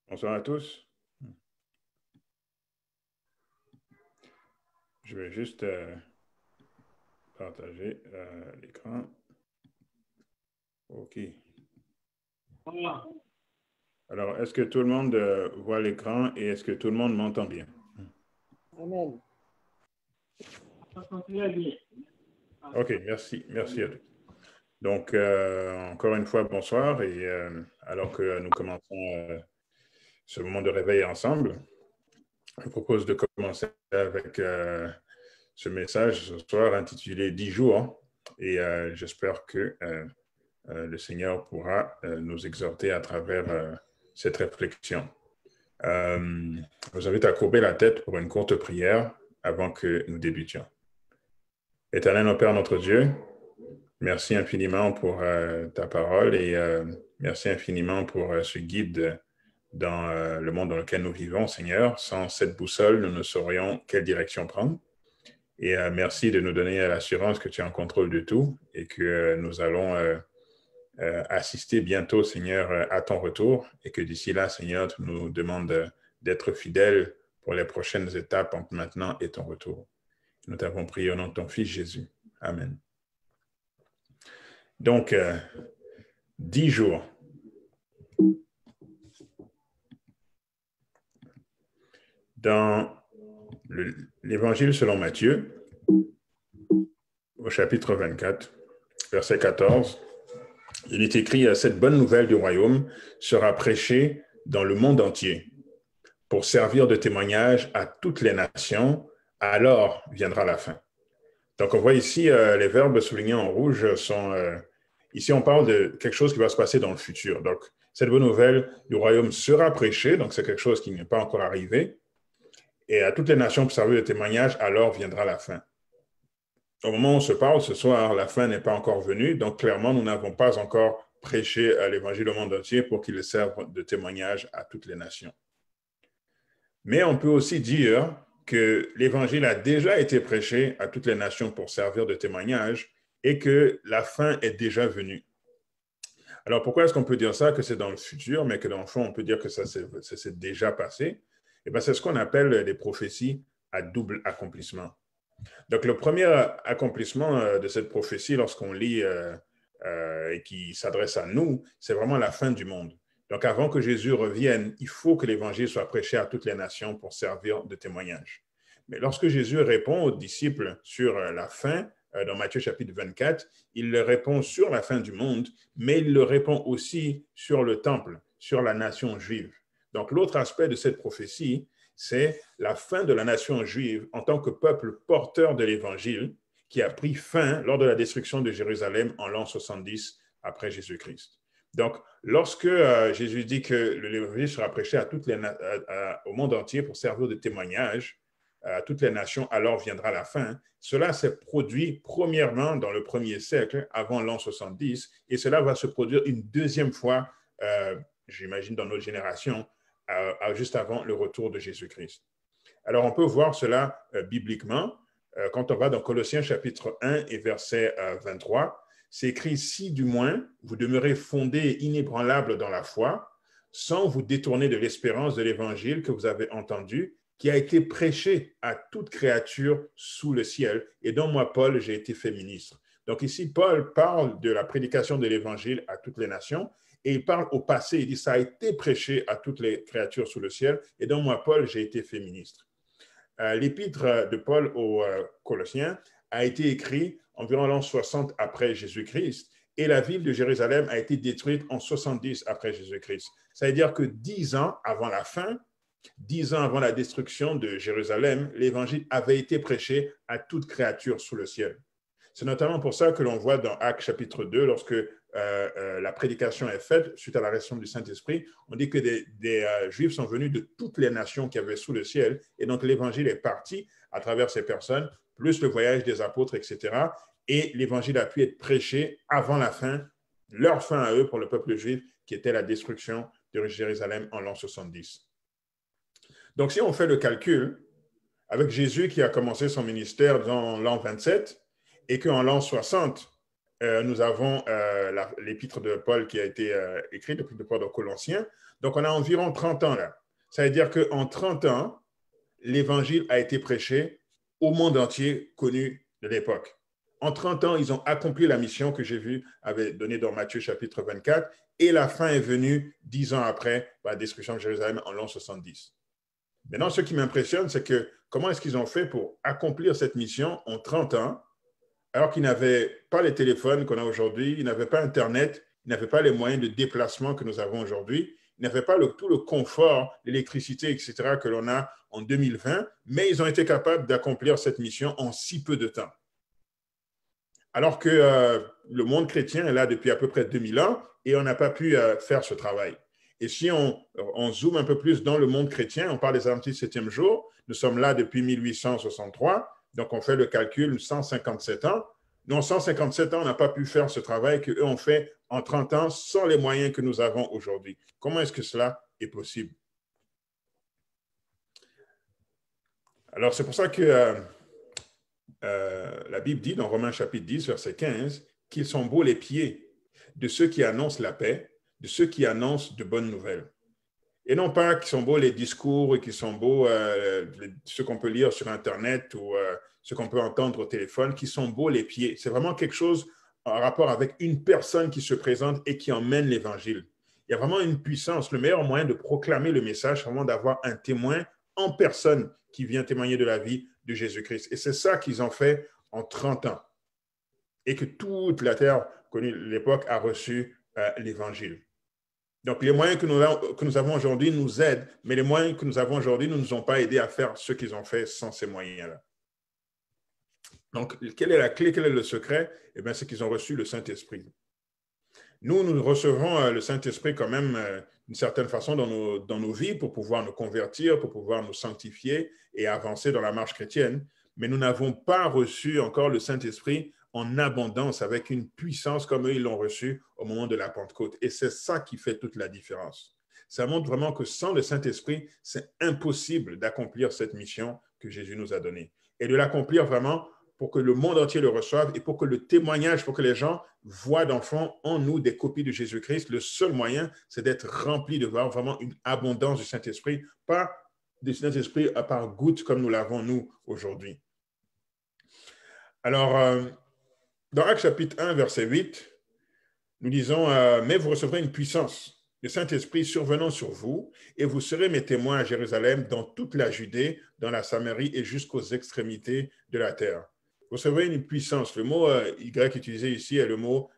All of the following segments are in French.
Bonsoir à tous. Je vais juste partager l'écran. OK. Alors, est-ce que tout le monde voit l'écran et est-ce que tout le monde m'entend bien? Amen. OK, merci. Merci à tous. Donc, encore une fois, bonsoir. Et alors que nous commençons ce moment de réveil ensemble, je propose de commencer avec ce message ce soir intitulé 10 jours. Et j'espère que le Seigneur pourra nous exhorter à travers cette réflexion. Je vous invite à courber la tête pour une courte prière avant que nous débutions. Éternel, notre Père, notre Dieu, merci infiniment pour ta parole et merci infiniment pour ce guide dans le monde dans lequel nous vivons, Seigneur. Sans cette boussole, nous ne saurions quelle direction prendre. Et merci de nous donner l'assurance que tu es en contrôle de tout et que nous allons assister bientôt, Seigneur, à ton retour et que d'ici là, Seigneur, tu nous demandes d'être fidèles pour les prochaines étapes entre maintenant et ton retour. Nous t'avons prié au nom de ton Fils Jésus. Amen. Donc, 10 jours. Dans l'Évangile selon Matthieu, au chapitre 24, verset 14, il est écrit « Cette bonne nouvelle du royaume sera prêchée dans le monde entier pour servir de témoignage à toutes les nations, alors viendra la fin. » Donc, on voit ici, les verbes soulignés en rouge sont... ici, on parle de quelque chose qui va se passer dans le futur. Donc, cette bonne nouvelle du royaume sera prêchée, donc c'est quelque chose qui n'est pas encore arrivé, et à toutes les nations pour servir de témoignage, alors viendra la fin. Au moment où on se parle ce soir, la fin n'est pas encore venue, donc clairement, nous n'avons pas encore prêché l'évangile au monde entier pour qu'il serve de témoignage à toutes les nations. Mais on peut aussi dire que l'évangile a déjà été prêché à toutes les nations pour servir de témoignage et que la fin est déjà venue. Alors, pourquoi est-ce qu'on peut dire ça, que c'est dans le futur, mais que dans le fond, on peut dire que ça s'est déjà passé? Eh bien, c'est ce qu'on appelle les prophéties à double accomplissement. Donc, le premier accomplissement de cette prophétie, lorsqu'on lit et qui s'adresse à nous, c'est vraiment la fin du monde. Donc, avant que Jésus revienne, il faut que l'évangile soit prêché à toutes les nations pour servir de témoignage. Mais lorsque Jésus répond aux disciples sur la fin, dans Matthieu chapitre 24, il leur répond sur la fin du monde, mais il leur répond aussi sur le temple, sur la nation juive. Donc, l'autre aspect de cette prophétie, c'est la fin de la nation juive en tant que peuple porteur de l'évangile qui a pris fin lors de la destruction de Jérusalem en l'an 70 après Jésus-Christ. Donc, lorsque Jésus dit que l'évangile sera prêché au monde entier pour servir de témoignage à toutes les nations, alors viendra la fin. Cela s'est produit premièrement dans le premier siècle, avant l'an 70, et cela va se produire une deuxième fois, j'imagine, dans notre génération, juste avant le retour de Jésus-Christ. Alors, on peut voir cela bibliquement quand on va dans Colossiens chapitre 1 et verset 23. C'est écrit « Si du moins vous demeurez fondés et inébranlables dans la foi, sans vous détourner de l'espérance de l'évangile que vous avez entendu, qui a été prêché à toute créature sous le ciel, et dont moi, Paul, j'ai été fait ministre. » Donc ici, Paul parle de la prédication de l'évangile à toutes les nations, et il parle au passé, il dit « ça a été prêché à toutes les créatures sous le ciel, et dont moi, Paul, j'ai été fait ministre. » L'épître de Paul aux Colossiens a été écrit environ l'an 60 après Jésus-Christ, et la ville de Jérusalem a été détruite en 70 après Jésus-Christ. Ça veut dire que 10 ans avant la fin, 10 ans avant la destruction de Jérusalem, l'évangile avait été prêché à toute créature sous le ciel. C'est notamment pour ça que l'on voit dans Actes chapitre 2, lorsque la prédication est faite suite à la résurrection du Saint-Esprit, on dit que des Juifs sont venus de toutes les nations qu'il y avait sous le ciel, et donc l'évangile est parti à travers ces personnes, plus le voyage des apôtres, etc. Et l'évangile a pu être prêché avant la fin, leur fin à eux pour le peuple juif, qui était la destruction de Jérusalem en l'an 70. Donc, si on fait le calcul, avec Jésus qui a commencé son ministère dans l'an 27 et qu'en l'an 60, nous avons l'épître de Paul qui a été écrite, l'épître de Paul aux Colossiens. Donc, on a environ 30 ans là. Ça veut dire qu'en 30 ans, l'évangile a été prêché au monde entier connu de l'époque. En 30 ans, ils ont accompli la mission que j'ai vue, avait donnée dans Matthieu chapitre 24, et la fin est venue 10 ans après la destruction de Jérusalem en l'an 70. Maintenant, ce qui m'impressionne, c'est que comment est-ce qu'ils ont fait pour accomplir cette mission en 30 ans, alors qu'ils n'avaient pas les téléphones qu'on a aujourd'hui, ils n'avaient pas Internet, ils n'avaient pas les moyens de déplacement que nous avons aujourd'hui, ils n'avaient pas tout le confort, l'électricité, etc., que l'on a en 2020, mais ils ont été capables d'accomplir cette mission en si peu de temps. Alors que le monde chrétien est là depuis à peu près 2000 ans et on n'a pas pu faire ce travail. Et si on zoome un peu plus dans le monde chrétien, on parle des Adventistes du 7e jour, nous sommes là depuis 1863, donc on fait le calcul 157 ans. Nous, en 157 ans, on n'a pas pu faire ce travail qu'eux ont fait en 30 ans sans les moyens que nous avons aujourd'hui. Comment est-ce que cela est possible? Alors, c'est pour ça que la Bible dit dans Romains chapitre 10, verset 15, qu'ils sont beaux les pieds de ceux qui annoncent la paix, de ceux qui annoncent de bonnes nouvelles. Et non pas qu'ils sont beaux les discours et qu'ils sont beaux ce qu'on peut lire sur Internet ou ce qu'on peut entendre au téléphone, qui sont beaux les pieds. C'est vraiment quelque chose en rapport avec une personne qui se présente et qui emmène l'Évangile. Il y a vraiment une puissance. Le meilleur moyen de proclamer le message, c'est vraiment d'avoir un témoin en personne qui vient témoigner de la vie de Jésus-Christ. Et c'est ça qu'ils ont fait en 30 ans. Et que toute la terre, connue de l'époque, a reçu l'Évangile. Donc, les moyens que nous avons aujourd'hui nous aident, mais les moyens que nous avons aujourd'hui ne nous ont pas aidés à faire ce qu'ils ont fait sans ces moyens-là. Donc, quelle est la clé, quel est le secret? Eh bien, c'est qu'ils ont reçu le Saint-Esprit. Nous recevons le Saint-Esprit quand même d'une certaine façon dans nos vies pour pouvoir nous convertir, pour pouvoir nous sanctifier et avancer dans la marche chrétienne. Mais nous n'avons pas reçu encore le Saint-Esprit en abondance, avec une puissance comme eux, ils l'ont reçu au moment de la Pentecôte. Et c'est ça qui fait toute la différence. Ça montre vraiment que sans le Saint-Esprit, c'est impossible d'accomplir cette mission que Jésus nous a donnée. Et de l'accomplir vraiment pour que le monde entier le reçoive et pour que le témoignage, pour que les gens voient dans le fond en nous des copies de Jésus-Christ. Le seul moyen, c'est d'être rempli, de voir vraiment une abondance du Saint-Esprit, pas du Saint-Esprit par gouttes comme nous l'avons nous aujourd'hui. Alors, dans Actes chapitre 1, verset 8, nous disons, mais vous recevrez une puissance, le Saint-Esprit survenant sur vous, et vous serez mes témoins à Jérusalem, dans toute la Judée, dans la Samarie et jusqu'aux extrémités de la terre. Vous recevrez une puissance. Le mot Y utilisé ici est le mot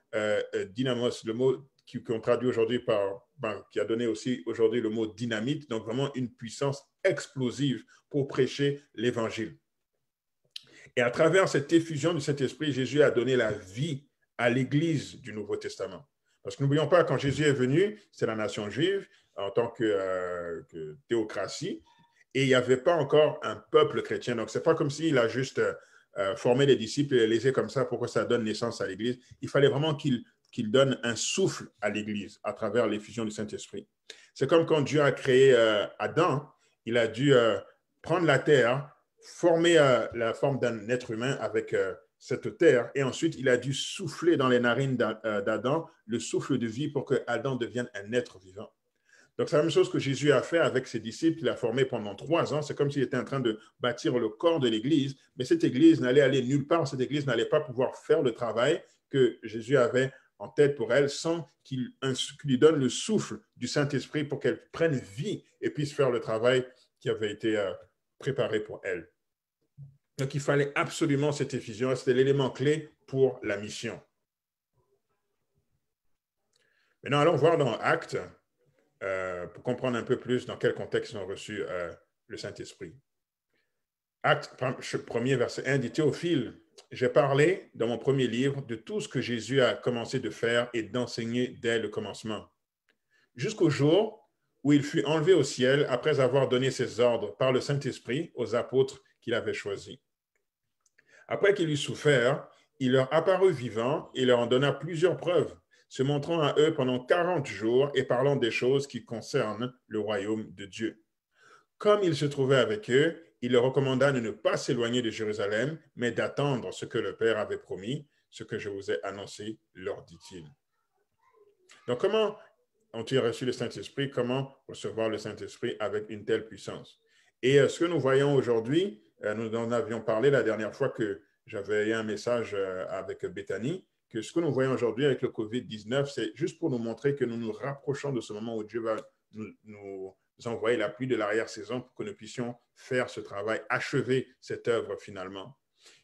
dynamos, le mot qu'on traduit aujourd'hui qui a donné aussi aujourd'hui le mot dynamite, donc vraiment une puissance explosive pour prêcher l'Évangile. Et à travers cette effusion du Saint-Esprit, Jésus a donné la vie à l'Église du Nouveau Testament. Parce que n'oublions pas, quand Jésus est venu, c'est la nation juive en tant que théocratie, et il n'y avait pas encore un peuple chrétien. Donc, ce n'est pas comme s'il a juste formé les disciples et les laissé comme ça pour que ça donne naissance à l'Église. Il fallait vraiment qu'il donne un souffle à l'Église à travers l'effusion du Saint-Esprit. C'est comme quand Dieu a créé Adam, il a dû prendre la terre, former la forme d'un être humain avec cette terre, et ensuite il a dû souffler dans les narines d'Adam le souffle de vie pour que Adam devienne un être vivant. Donc, c'est la même chose que Jésus a fait avec ses disciples. Il a formé pendant 3 ans. C'est comme s'il était en train de bâtir le corps de l'Église, mais cette Église n'allait aller nulle part. Cette Église n'allait pas pouvoir faire le travail que Jésus avait en tête pour elle sans qu'il lui donne le souffle du Saint-Esprit pour qu'elle prenne vie et puisse faire le travail qui avait été préparé pour elle. Donc, il fallait absolument cette effusion. C'était l'élément clé pour la mission. Maintenant, allons voir dans Actes, pour comprendre un peu plus dans quel contexte ils ont reçu le Saint-Esprit. Acte 1er, verset 1 dit: Théophile, j'ai parlé dans mon premier livre de tout ce que Jésus a commencé de faire et d'enseigner dès le commencement, jusqu'au jour où il fut enlevé au ciel après avoir donné ses ordres par le Saint-Esprit aux apôtres qu'il avait choisis. Après qu'il eut souffert, il leur apparut vivant et leur en donna plusieurs preuves, se montrant à eux pendant 40 jours et parlant des choses qui concernent le royaume de Dieu. Comme il se trouvait avec eux, il leur recommanda de ne pas s'éloigner de Jérusalem, mais d'attendre ce que le Père avait promis, ce que je vous ai annoncé, leur dit-il. Donc, comment ont-ils reçu le Saint-Esprit? Comment recevoir le Saint-Esprit avec une telle puissance? Et ce que nous voyons aujourd'hui, nous en avions parlé la dernière fois que j'avais eu un message avec Bethany, que ce que nous voyons aujourd'hui avec le COVID-19, c'est juste pour nous montrer que nous nous rapprochons de ce moment où Dieu va nous envoyer la pluie de l'arrière-saison pour que nous puissions faire ce travail, achever cette œuvre finalement.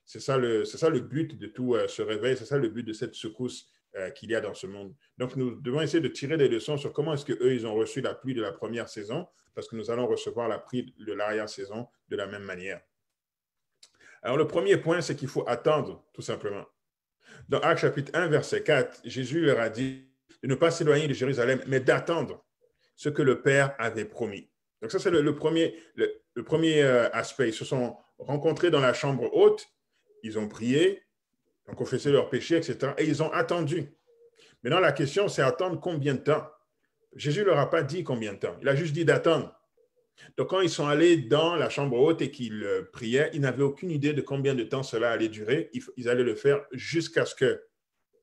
C'est ça le but de tout ce réveil, c'est ça le but de cette secousse qu'il y a dans ce monde. Donc, nous devons essayer de tirer des leçons sur comment est-ce qu'eux, ils ont reçu la pluie de la première saison, parce que nous allons recevoir la pluie de l'arrière-saison de la même manière. Alors, le premier point, c'est qu'il faut attendre, tout simplement. Dans Actes chapitre 1, verset 4, Jésus leur a dit de ne pas s'éloigner de Jérusalem, mais d'attendre ce que le Père avait promis. Donc, ça, c'est le premier aspect. Ils se sont rencontrés dans la chambre haute, ils ont prié, ont confessé leurs péchés, etc. Et ils ont attendu. Maintenant, la question, c'est attendre combien de temps? Jésus ne leur a pas dit combien de temps. Il a juste dit d'attendre. Donc, quand ils sont allés dans la chambre haute et qu'ils priaient, ils n'avaient aucune idée de combien de temps cela allait durer. Ils allaient le faire jusqu'à ce que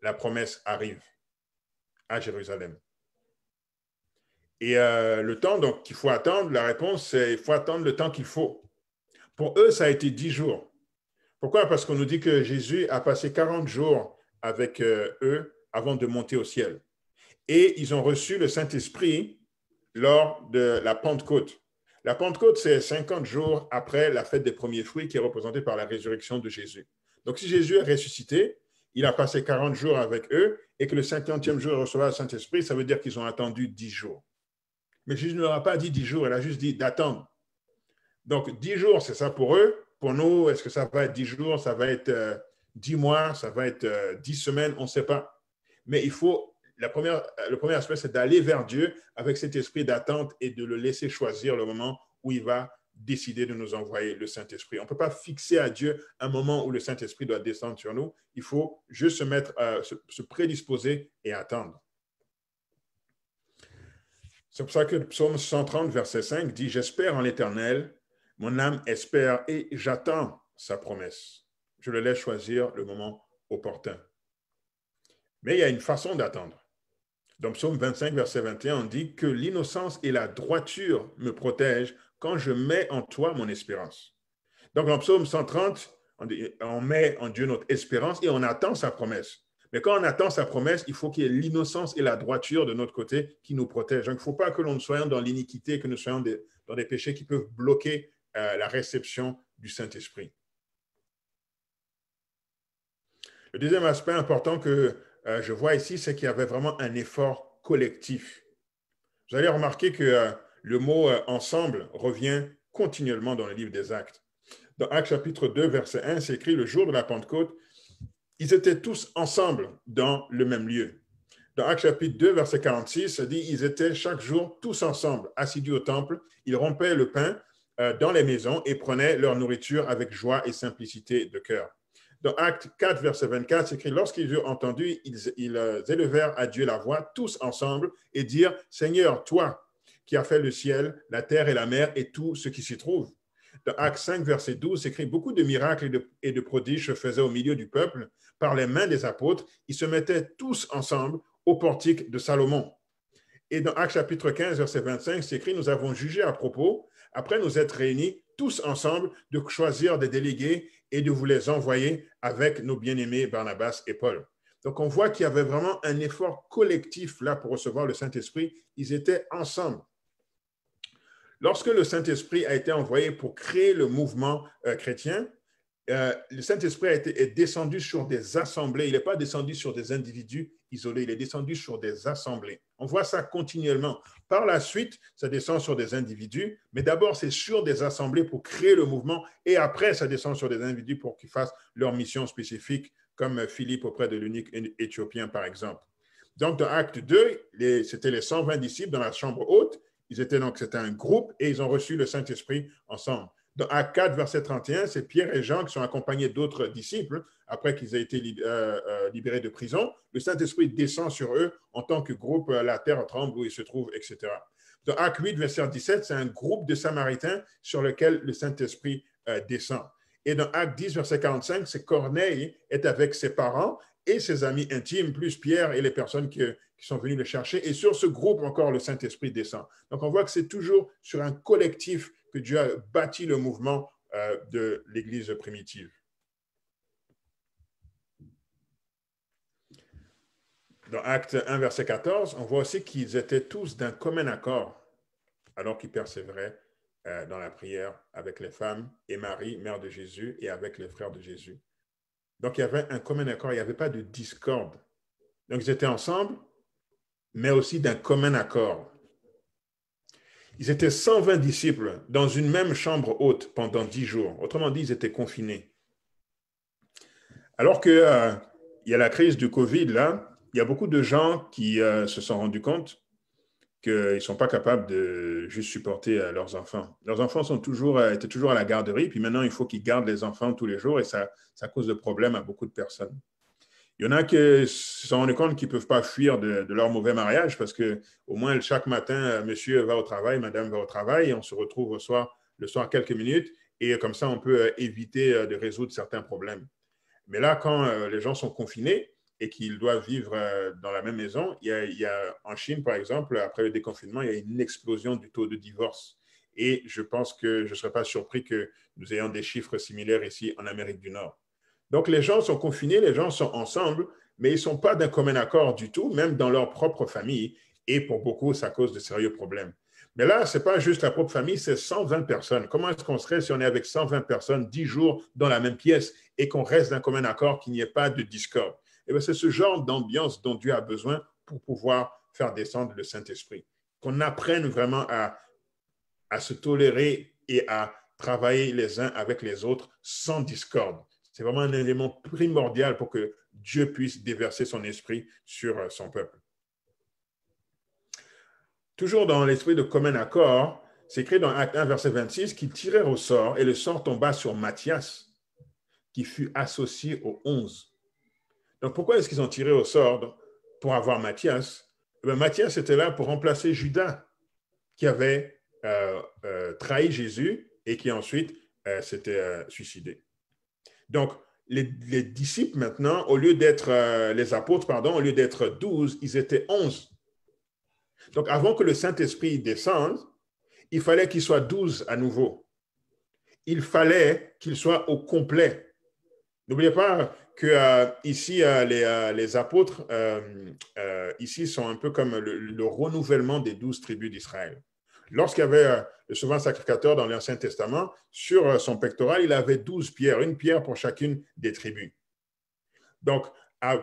la promesse arrive à Jérusalem. Et le temps donc qu'il faut attendre, la réponse, c'est qu'il faut attendre le temps qu'il faut. Pour eux, ça a été 10 jours. Pourquoi? Parce qu'on nous dit que Jésus a passé 40 jours avec eux avant de monter au ciel. Et ils ont reçu le Saint-Esprit lors de la Pentecôte. La Pentecôte, c'est 50 jours après la fête des premiers fruits qui est représentée par la résurrection de Jésus. Donc, si Jésus est ressuscité, il a passé 40 jours avec eux et que le 50e jour, il recevra le Saint-Esprit, ça veut dire qu'ils ont attendu 10 jours. Mais Jésus ne leur a pas dit 10 jours, il a juste dit d'attendre. Donc, 10 jours, c'est ça pour eux. Pour nous, est-ce que ça va être 10 jours, ça va être 10 mois, ça va être 10 semaines, on ne sait pas. Mais il faut, le premier aspect, c'est d'aller vers Dieu avec cet esprit d'attente et de le laisser choisir le moment où il va décider de nous envoyer le Saint-Esprit. On ne peut pas fixer à Dieu un moment où le Saint-Esprit doit descendre sur nous. Il faut juste se mettre, se prédisposer et attendre. C'est pour ça que le psaume 130, verset 5 dit « J'espère en l'Éternel, mon âme espère et j'attends sa promesse. Je le laisse choisir le moment opportun. » Mais il y a une façon d'attendre. Dans psaume 25, verset 21, on dit que l'innocence et la droiture me protègent quand je mets en toi mon espérance. Donc, dans psaume 130, on met en Dieu notre espérance et on attend sa promesse. Mais quand on attend sa promesse, il faut qu'il y ait l'innocence et la droiture de notre côté qui nous protègent. Donc, il ne faut pas que l'on soyons dans l'iniquité, que nous soyons dans des péchés qui peuvent bloquer la réception du Saint-Esprit. Le deuxième aspect important que je vois ici, c'est qu'il y avait vraiment un effort collectif. Vous allez remarquer que le mot ensemble revient continuellement dans le livre des Actes. Dans Actes chapitre 2, verset 1, c'est écrit « Le jour de la Pentecôte, ils étaient tous ensemble dans le même lieu. » Dans Actes chapitre 2, verset 46, ça dit « Ils étaient chaque jour tous ensemble, assidus au temple. Ils rompaient le pain dans les maisons et prenaient leur nourriture avec joie et simplicité de cœur. » Dans Actes 4, verset 24, c'est écrit « Lorsqu'ils eurent entendu, ils élevèrent à Dieu la voix, tous ensemble, et dirent « Seigneur, toi qui as fait le ciel, la terre et la mer et tout ce qui s'y trouve. » Dans Actes 5, verset 12, c'est écrit « Beaucoup de miracles et de prodiges se faisaient au milieu du peuple par les mains des apôtres. Ils se mettaient tous ensemble au portique de Salomon. » Et dans Actes chapitre 15, verset 25, c'est écrit « Nous avons jugé à propos, après nous être réunis tous ensemble, de choisir des délégués et de vous les envoyer avec nos bien-aimés Barnabas et Paul. » Donc, on voit qu'il y avait vraiment un effort collectif là pour recevoir le Saint-Esprit. Ils étaient ensemble. Lorsque le Saint-Esprit a été envoyé pour créer le mouvement chrétien, le Saint-Esprit est descendu sur des assemblées. Il n'est pas descendu sur des individus isolés, il est descendu sur des assemblées. On voit ça continuellement. Par la suite, ça descend sur des individus, mais d'abord, c'est sur des assemblées pour créer le mouvement, et après, ça descend sur des individus pour qu'ils fassent leur mission spécifique, comme Philippe auprès de l'eunuque éthiopien, par exemple. Donc, dans Acte 2, c'était les 120 disciples dans la chambre haute. C'était un groupe et ils ont reçu le Saint-Esprit ensemble. Dans Acte 4, verset 31, c'est Pierre et Jean qui sont accompagnés d'autres disciples après qu'ils aient été libérés de prison. Le Saint-Esprit descend sur eux en tant que groupe, la terre tremble où ils se trouvent, etc. Dans Acte 8, verset 17, c'est un groupe de Samaritains sur lequel le Saint-Esprit descend. Et dans Acte 10, verset 45, c'est Corneille est avec ses parents et ses amis intimes, plus Pierre et les personnes qui sont venues le chercher. Et sur ce groupe encore, le Saint-Esprit descend. Donc, on voit que c'est toujours sur un collectif que Dieu a bâti le mouvement de l'Église primitive. Dans Acte 1, verset 14, on voit aussi qu'ils étaient tous d'un commun accord, alors qu'ils persévéraient dans la prière avec les femmes et Marie, mère de Jésus, et avec les frères de Jésus. Donc, il y avait un commun accord, il n'y avait pas de discorde. Donc, ils étaient ensemble, mais aussi d'un commun accord. Ils étaient 120 disciples dans une même chambre haute pendant 10 jours. Autrement dit, ils étaient confinés. Alors qu'il y a la crise du Covid, là, il y a beaucoup de gens qui se sont rendus compte qu'ils ne sont pas capables de juste supporter leurs enfants. Leurs enfants étaient toujours à la garderie, puis maintenant, il faut qu'ils gardent les enfants tous les jours et ça cause de problèmes à beaucoup de personnes. Il y en a qui se sont rendus compte qu'ils ne peuvent pas fuir de leur mauvais mariage parce qu'au moins, chaque matin, monsieur va au travail, madame va au travail et on se retrouve le soir quelques minutes et comme ça, on peut éviter de résoudre certains problèmes. Mais là, quand les gens sont confinés et qu'ils doivent vivre dans la même maison, il y a en Chine, par exemple, après le déconfinement, il y a une explosion du taux de divorce. Et je pense que je ne serais pas surpris que nous ayons des chiffres similaires ici en Amérique du Nord. Donc, les gens sont confinés, les gens sont ensemble, mais ils ne sont pas d'un commun accord du tout, même dans leur propre famille. Et pour beaucoup, ça cause de sérieux problèmes. Mais là, ce n'est pas juste la propre famille, c'est 120 personnes. Comment est-ce qu'on serait si on est avec 120 personnes 10 jours dans la même pièce et qu'on reste d'un commun accord, qu'il n'y ait pas de discorde? Et bien, c'est ce genre d'ambiance dont Dieu a besoin pour pouvoir faire descendre le Saint-Esprit. Qu'on apprenne vraiment à se tolérer et à travailler les uns avec les autres sans discorde. C'est vraiment un élément primordial pour que Dieu puisse déverser son esprit sur son peuple. Toujours dans l'esprit de commun accord, c'est écrit dans Acte 1, verset 26, qu'ils tirèrent au sort et le sort tomba sur Matthias, qui fut associé aux 11. Donc, pourquoi est-ce qu'ils ont tiré au sort pour avoir Matthias? Matthias était là pour remplacer Judas, qui avait trahi Jésus et qui ensuite s'était suicidé. Donc, les disciples maintenant, au lieu d'être les apôtres, pardon, au lieu d'être 12, ils étaient 11. Donc, avant que le Saint-Esprit descende, il fallait qu'il soit 12 à nouveau. Il fallait qu'il soit au complet. N'oubliez pas que ici, les apôtres, ici, sont un peu comme le renouvellement des 12 tribus d'Israël. Lorsqu'il y avait le souverain sacrificateur dans l'Ancien Testament, sur son pectoral, il avait 12 pierres, une pierre pour chacune des tribus. Donc,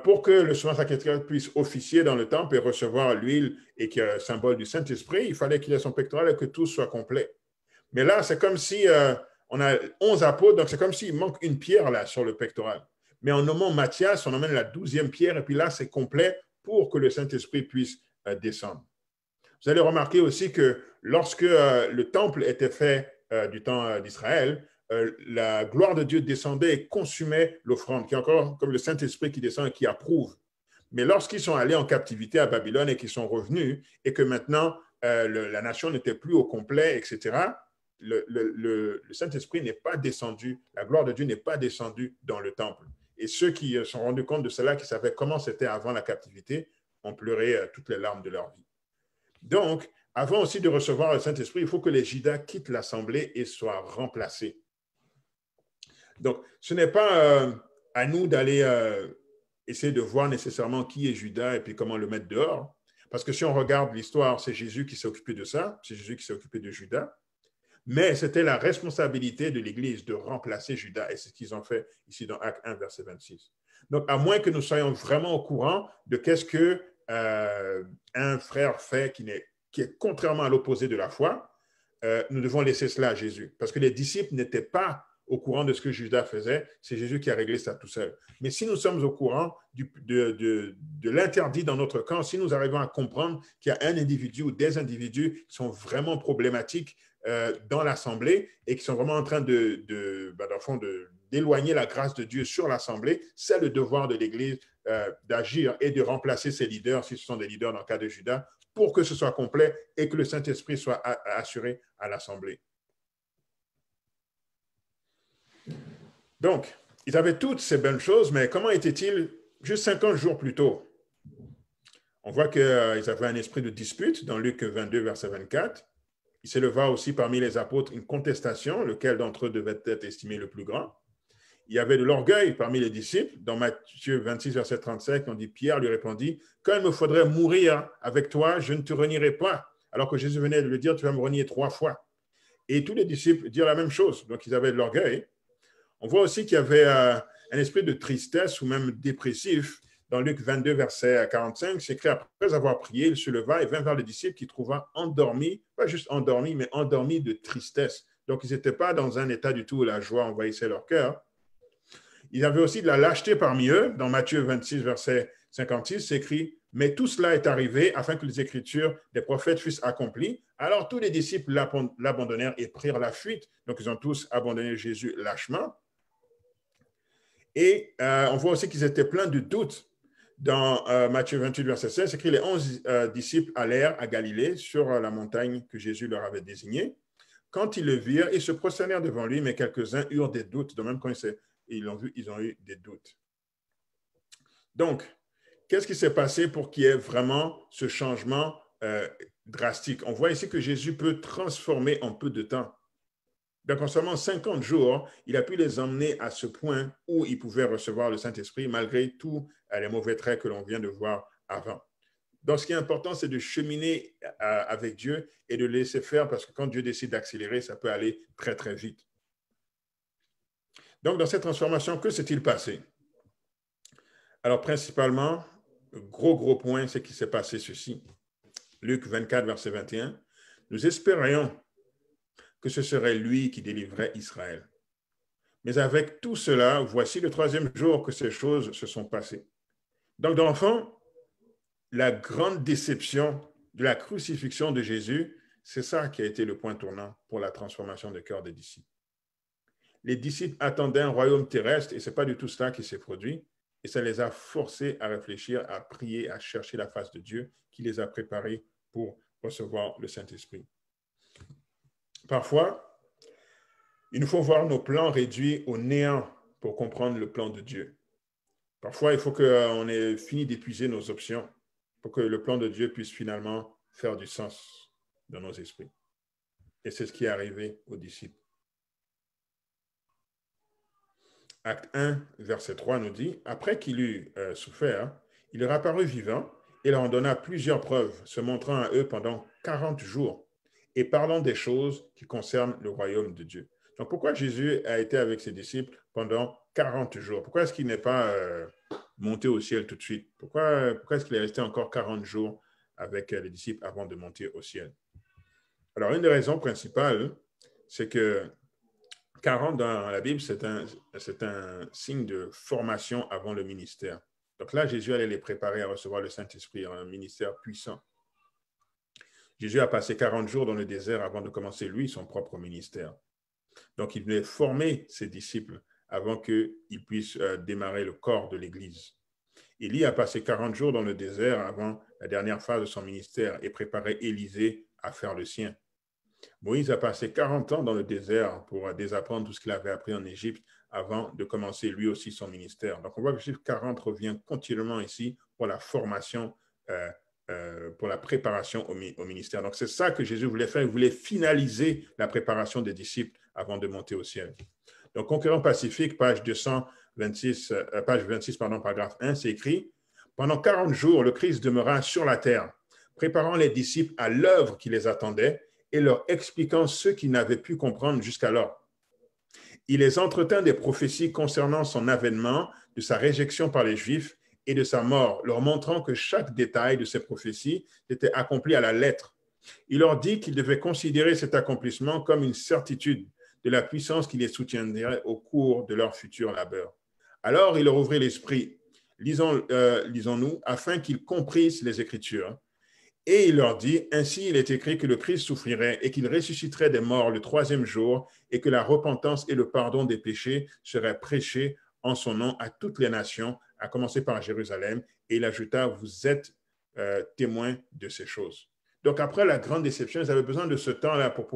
pour que le souverain sacrificateur puisse officier dans le temple et recevoir l'huile et qui est un symbole du Saint-Esprit, il fallait qu'il ait son pectoral et que tout soit complet. Mais là, c'est comme si on a 11 apôtres, donc c'est comme s'il manque une pierre là sur le pectoral. Mais en nommant Matthias, on emmène la 12e pierre et puis là, c'est complet pour que le Saint-Esprit puisse descendre. Vous allez remarquer aussi que lorsque le temple était fait du temps d'Israël, la gloire de Dieu descendait et consumait l'offrande, qui est encore comme le Saint-Esprit qui descend et qui approuve. Mais lorsqu'ils sont allés en captivité à Babylone et qu'ils sont revenus, et que maintenant la nation n'était plus au complet, etc., le Saint-Esprit n'est pas descendu, la gloire de Dieu n'est pas descendue dans le temple. Et ceux qui se sont rendus compte de cela, qui savaient comment c'était avant la captivité, ont pleuré toutes les larmes de leur vie. Donc, avant aussi de recevoir le Saint-Esprit, il faut que les Judas quittent l'assemblée et soient remplacés. Donc, ce n'est pas à nous d'aller essayer de voir nécessairement qui est Judas et puis comment le mettre dehors. Parce que si on regarde l'histoire, c'est Jésus qui s'est occupé de ça, c'est Jésus qui s'est occupé de Judas. Mais c'était la responsabilité de l'Église de remplacer Judas. Et c'est ce qu'ils ont fait ici dans Acte 1, verset 26. Donc, à moins que nous soyons vraiment au courant de qu'est-ce que un frère fait qui est contrairement à l'opposé de la foi, nous devons laisser cela à Jésus. Parce que les disciples n'étaient pas au courant de ce que Judas faisait. C'est Jésus qui a réglé ça tout seul. Mais si nous sommes au courant de l'interdit dans notre camp, si nous arrivons à comprendre qu'il y a un individu ou des individus qui sont vraiment problématiques dans l'Assemblée et qui sont vraiment en train d'éloigner la grâce de Dieu sur l'Assemblée, c'est le devoir de l'Église d'agir et de remplacer ces leaders, si ce sont des leaders dans le cas de Judas, pour que ce soit complet et que le Saint-Esprit soit assuré à l'Assemblée. Donc, ils avaient toutes ces bonnes choses, mais comment étaient-ils juste 50 jours plus tôt, on voit qu'ils avaient un esprit de dispute dans Luc 22, verset 24. Il s'éleva aussi parmi les apôtres une contestation, lequel d'entre eux devait être estimé le plus grand. Il y avait de l'orgueil parmi les disciples. Dans Matthieu 26, verset 35, on dit, Pierre lui répondit, quand il me faudrait mourir avec toi, je ne te renierai pas. Alors que Jésus venait de le dire, tu vas me renier 3 fois. Et tous les disciples dirent la même chose. Donc, ils avaient de l'orgueil. On voit aussi qu'il y avait un esprit de tristesse ou même dépressif. Dans Luc 22, verset 45, c'est écrit, après avoir prié, il se leva et vint vers les disciples qu'il trouva endormis, pas juste endormis, mais endormis de tristesse. Donc, ils n'étaient pas dans un état du tout où la joie envahissait leur cœur. Il y avait aussi de la lâcheté parmi eux. Dans Matthieu 26, verset 56, c'est écrit, mais tout cela est arrivé afin que les écritures des prophètes fussent accomplies. Alors tous les disciples l'abandonnèrent et prirent la fuite. Donc ils ont tous abandonné Jésus lâchement. Et on voit aussi qu'ils étaient pleins de doutes. Dans Matthieu 28, verset 16, c'est écrit, les 11 disciples allèrent à Galilée sur la montagne que Jésus leur avait désignée. Quand ils le virent, ils se prosternèrent devant lui, mais quelques-uns eurent des doutes. Donc même quand ils l'ont vu, ils ont eu des doutes. Donc, qu'est-ce qui s'est passé pour qu'il y ait vraiment ce changement drastique? On voit ici que Jésus peut transformer en peu de temps. Donc, en seulement 50 jours, il a pu les emmener à ce point où ils pouvaient recevoir le Saint-Esprit, malgré tous les mauvais traits que l'on vient de voir avant. Donc, ce qui est important, c'est de cheminer avec Dieu et de laisser faire, parce que quand Dieu décide d'accélérer, ça peut aller très, très vite. Donc, dans cette transformation, que s'est-il passé? Alors, principalement, gros point, c'est qu'il s'est passé ceci. Luc 24, verset 21. Nous espérions que ce serait lui qui délivrerait Israël. Mais avec tout cela, voici le 3e jour que ces choses se sont passées. Donc, dans le fond, la grande déception de la crucifixion de Jésus, c'est ça qui a été le point tournant pour la transformation du cœur des disciples. Les disciples attendaient un royaume terrestre et ce n'est pas du tout cela qui s'est produit. Et ça les a forcés à réfléchir, à prier, à chercher la face de Dieu qui les a préparés pour recevoir le Saint-Esprit. Parfois, il nous faut voir nos plans réduits au néant pour comprendre le plan de Dieu. Parfois, il faut qu'on ait fini d'épuiser nos options pour que le plan de Dieu puisse finalement faire du sens dans nos esprits. Et c'est ce qui est arrivé aux disciples. Acte 1, verset 3 nous dit, après qu'il eut souffert, il leur apparut vivant et leur en donna plusieurs preuves, se montrant à eux pendant 40 jours et parlant des choses qui concernent le royaume de Dieu. Donc, pourquoi Jésus a été avec ses disciples pendant 40 jours? Pourquoi est-ce qu'il n'est pas monté au ciel tout de suite? Pourquoi est-ce qu'il est resté encore 40 jours avec les disciples avant de monter au ciel? Alors, une des raisons principales, c'est que 40 dans la Bible, c'est un signe de formation avant le ministère. Donc là, Jésus allait les préparer à recevoir le Saint-Esprit, un ministère puissant. Jésus a passé 40 jours dans le désert avant de commencer, lui, son propre ministère. Donc, il venait former ses disciples avant qu'ils puissent démarrer le corps de l'Église. Élie a passé 40 jours dans le désert avant la dernière phase de son ministère et préparé Élisée à faire le sien. Moïse a passé 40 ans dans le désert pour désapprendre tout ce qu'il avait appris en Égypte avant de commencer lui aussi son ministère. Donc, on voit que le chiffre 40 revient continuellement ici pour la formation, pour la préparation au ministère. Donc, c'est ça que Jésus voulait faire. Il voulait finaliser la préparation des disciples avant de monter au ciel. Donc, Conquérant Pacifique, page 26, paragraphe 1, c'est écrit « Pendant 40 jours, le Christ demeura sur la terre, préparant les disciples à l'œuvre qui les attendait, et leur expliquant ce qu'ils n'avaient pu comprendre jusqu'alors. Il les entretint des prophéties concernant son avènement, de sa réjection par les Juifs et de sa mort, leur montrant que chaque détail de ces prophéties était accompli à la lettre. Il leur dit qu'ils devaient considérer cet accomplissement comme une certitude de la puissance qui les soutiendrait au cours de leur futur labeur. Alors il leur ouvrit l'esprit, lisons-nous, afin qu'ils comprissent les Écritures. Et il leur dit, ainsi il est écrit que le Christ souffrirait et qu'il ressusciterait des morts le 3e jour et que la repentance et le pardon des péchés seraient prêchés en son nom à toutes les nations, à commencer par Jérusalem. Et il ajouta, vous êtes témoins de ces choses. Donc après la grande déception, ils avaient besoin de ce temps-là pour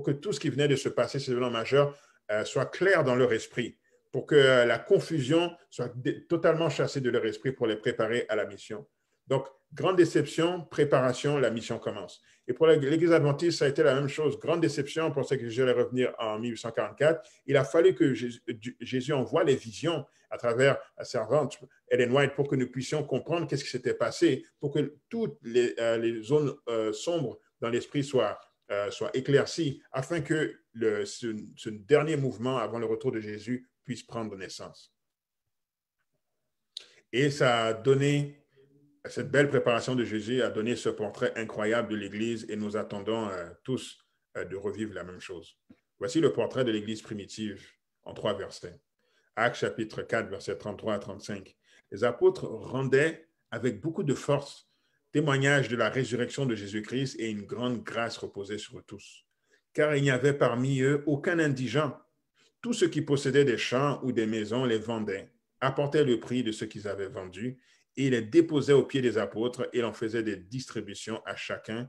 que tout ce qui venait de se passer, ces événements majeurs, soit clair dans leur esprit, pour que la confusion soit totalement chassée de leur esprit pour les préparer à la mission. Donc, grande déception, préparation, la mission commence. Et pour l'Église adventiste, ça a été la même chose. Grande déception, on pensait que Jésus allait revenir en 1844. Il a fallu que Jésus envoie les visions à travers la servante Ellen White pour que nous puissions comprendre qu'est-ce qui s'était passé, pour que toutes les zones sombres dans l'esprit soient éclaircies, afin que ce dernier mouvement avant le retour de Jésus puisse prendre naissance. Et ça a donné, cette belle préparation de Jésus a donné ce portrait incroyable de l'Église et nous attendons tous de revivre la même chose. Voici le portrait de l'Église primitive en 3 versets. Actes chapitre 4, versets 33 à 35. Les apôtres rendaient avec beaucoup de force témoignage de la résurrection de Jésus-Christ et une grande grâce reposait sur eux tous. Car il n'y avait parmi eux aucun indigent. Tous ceux qui possédaient des champs ou des maisons les vendaient, apportaient le prix de ce qu'ils avaient vendu et les déposaient aux pieds des apôtres et en faisaient des distributions à chacun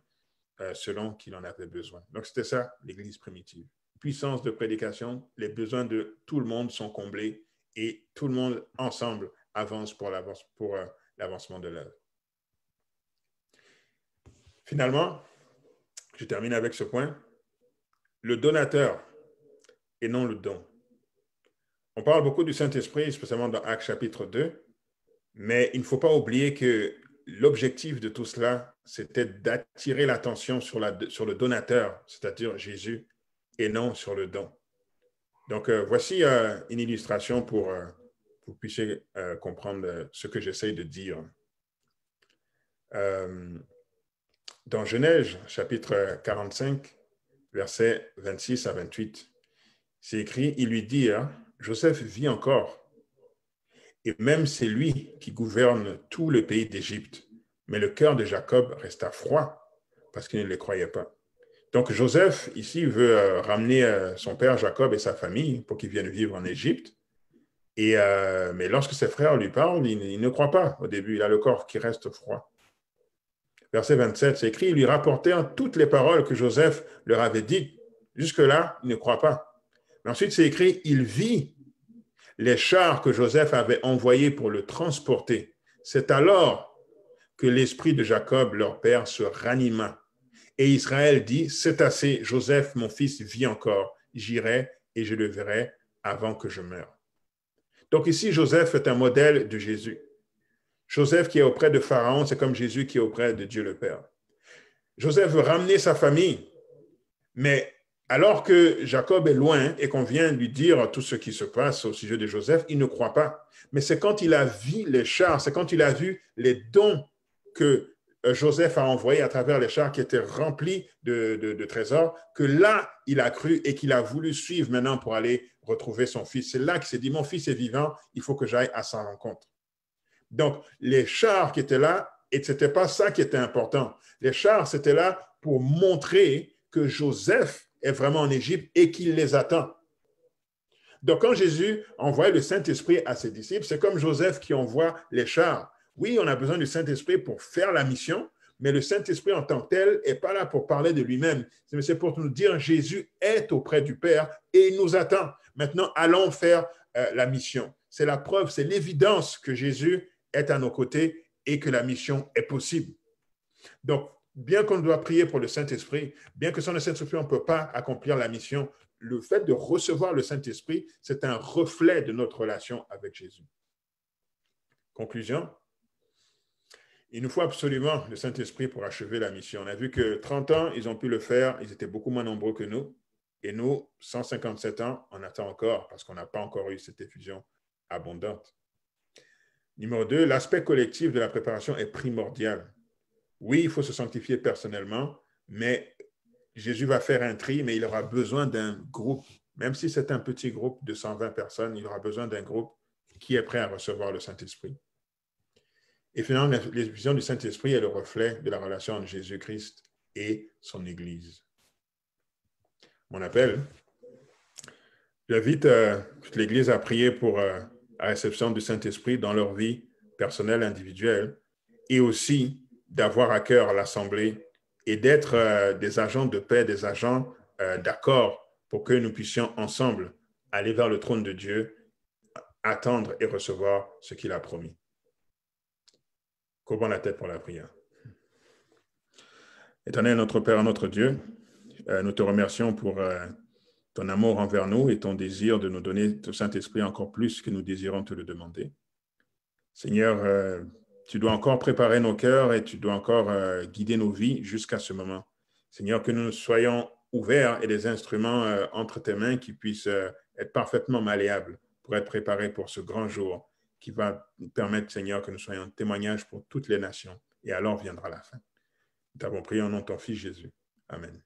selon qu'il en avait besoin. Donc, c'était ça, l'Église primitive. Puissance de prédication, les besoins de tout le monde sont comblés et tout le monde ensemble avance pour l'avancement de l'œuvre. Finalement, je termine avec ce point. Le donateur et non le don. On parle beaucoup du Saint-Esprit, spécialement dans Actes chapitre 2, mais il ne faut pas oublier que l'objectif de tout cela, c'était d'attirer l'attention sur le donateur, c'est-à-dire Jésus, et non sur le don. Donc, voici une illustration pour que vous puissiez comprendre ce que j'essaie de dire. Dans Genèse, chapitre 45, versets 26 à 28, c'est écrit, il lui dit, Joseph vit encore, et même c'est lui qui gouverne tout le pays d'Égypte. Mais le cœur de Jacob resta froid parce qu'il ne le croyait pas. Donc Joseph, ici, veut ramener son père Jacob et sa famille pour qu'ils viennent vivre en Égypte. Mais lorsque ses frères lui parlent, il ne croit pas au début. Il a le corps qui reste froid. Verset 27, c'est écrit, ils lui rapportèrent toutes les paroles que Joseph leur avait dites. Jusque-là, il ne croit pas. Mais ensuite, c'est écrit, il vit les chars que Joseph avait envoyés pour le transporter. C'est alors que l'esprit de Jacob, leur père, se ranima. Et Israël dit, c'est assez, Joseph, mon fils, vit encore. J'irai et je le verrai avant que je meure. Donc ici, Joseph est un modèle de Jésus. Joseph qui est auprès de Pharaon, c'est comme Jésus qui est auprès de Dieu le Père. Joseph veut ramener sa famille, mais alors que Jacob est loin et qu'on vient lui dire tout ce qui se passe au sujet de Joseph, il ne croit pas. Mais c'est quand il a vu les chars, c'est quand il a vu les dons que Joseph a envoyés à travers les chars qui étaient remplis de trésors, que là, il a cru et qu'il a voulu suivre maintenant pour aller retrouver son fils. C'est là qu'il s'est dit, mon fils est vivant, il faut que j'aille à sa rencontre. Donc, les chars qui étaient là, et ce n'était pas ça qui était important. Les chars, c'était là pour montrer que Joseph est vraiment en Égypte et qu'il les attend. Donc, quand Jésus envoie le Saint-Esprit à ses disciples, c'est comme Joseph qui envoie les chars. Oui, on a besoin du Saint-Esprit pour faire la mission, mais le Saint-Esprit en tant que tel n'est pas là pour parler de lui-même. C'est pour nous dire Jésus est auprès du Père et il nous attend. Maintenant, allons faire la mission. C'est la preuve, c'est l'évidence que Jésus est à nos côtés et que la mission est possible. Donc, bien qu'on doit prier pour le Saint-Esprit, bien que sans le Saint-Esprit, on ne peut pas accomplir la mission, le fait de recevoir le Saint-Esprit, c'est un reflet de notre relation avec Jésus. Conclusion, il nous faut absolument le Saint-Esprit pour achever la mission. On a vu que 30 ans, ils ont pu le faire, ils étaient beaucoup moins nombreux que nous. Et nous, 157 ans, on attend encore parce qu'on n'a pas encore eu cette effusion abondante. Numéro 2, l'aspect collectif de la préparation est primordial. Oui, il faut se sanctifier personnellement, mais Jésus va faire un tri, mais il aura besoin d'un groupe. Même si c'est un petit groupe de 120 personnes, il aura besoin d'un groupe qui est prêt à recevoir le Saint-Esprit. Et finalement, l'effusion du Saint-Esprit est le reflet de la relation entre Jésus-Christ et son Église. Mon appel, j'invite toute l'Église à prier pour la réception du Saint-Esprit dans leur vie personnelle, individuelle, et aussi d'avoir à cœur l'Assemblée et d'être des agents de paix, des agents d'accord pour que nous puissions ensemble aller vers le trône de Dieu attendre et recevoir ce qu'il a promis. Courbons la tête pour la prière. Éternel, notre Père, notre Dieu, nous te remercions pour ton amour envers nous et ton désir de nous donner ton Saint-Esprit encore plus que nous désirons te le demander. Seigneur, tu dois encore préparer nos cœurs et tu dois encore guider nos vies jusqu'à ce moment. Seigneur, que nous soyons ouverts et des instruments entre tes mains qui puissent être parfaitement malléables pour être préparés pour ce grand jour qui va nous permettre, Seigneur, que nous soyons témoignage pour toutes les nations. Et alors viendra la fin. Nous t'avons prié en nom de ton Fils Jésus. Amen.